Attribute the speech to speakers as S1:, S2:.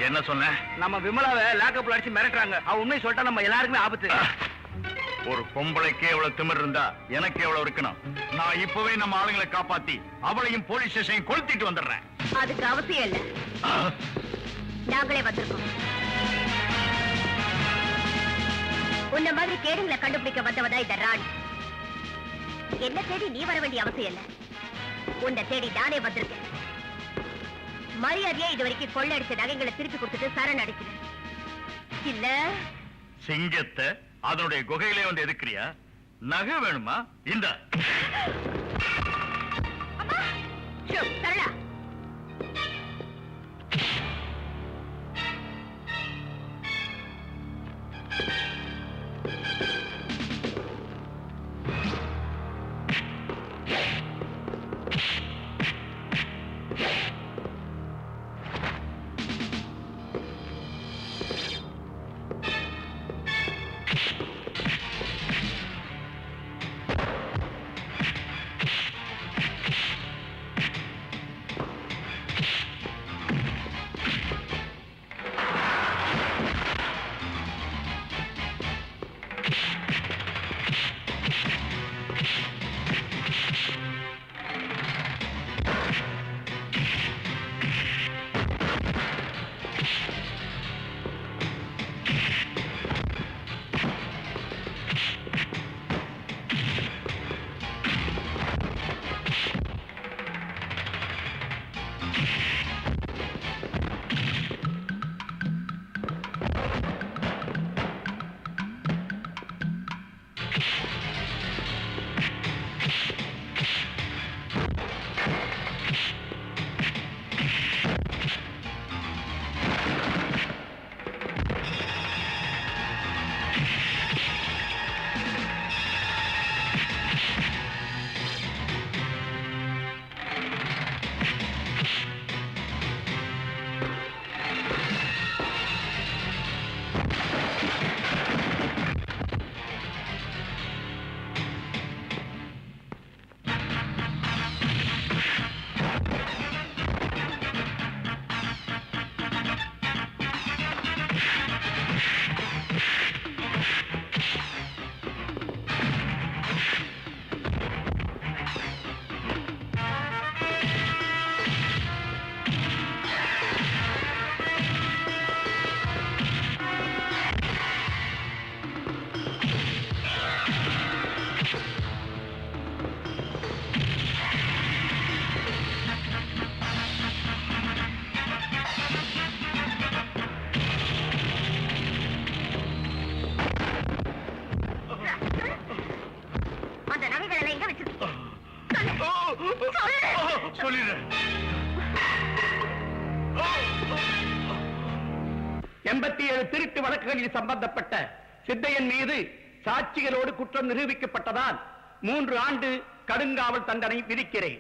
S1: என்ன சொன்ன?
S2: நம்ம விமலாவை லாக்கப்ல அடிச்சு மிரட்டுறாங்க. அவ உண்மை சொல்லிட்டா நம்ம எல்லாருக்குமே ஆபத்து.
S1: ஒரு பொம்பளைக்கே எவ்வளவு திமிர் இருந்தா எனக்கு எவ்வளவு இருக்கணும்? நான் இப்பவே நம்ம ஆளுங்களை காப்பாத்தி அவளையும் போலீஸ் ஸ்டேஷன் கொளுத்திட்டு வந்துடுறேன்.
S3: அதுக்கு அவசியம் இல்ல, நாங்களே வந்திருக்கோம். உன்ன மாதிரி கேடுங்களை கண்டுபிடிக்க வந்தவதா இந்த ராணி. என்ன தேடி நீ வர வேண்டிய அவசியம் இல்ல, உன்னை தேடி நானே வந்திருக்கேன். மரியாதையா இதுவரைக்கும் கொள்ளடிச்ச நகைகளை திருப்பி கொடுத்துட்டு சரண் அடிக்கிறேன். இல்ல
S1: சிங்கத்தை அதனுடைய குகையிலே வந்து எதுக்குறியா? நகை வேணுமா? இந்த
S3: சரளா,
S1: சொல்லிடுறேன்.
S2: 87 திருட்டு வழக்குகளில் சம்பந்தப்பட்ட சித்தையன் மீது சாட்சிகளோடு குற்றம் நிரூபிக்கப்பட்டதால் 3 ஆண்டு கடுங்காவல் தண்டனை விதிக்கிறேன்.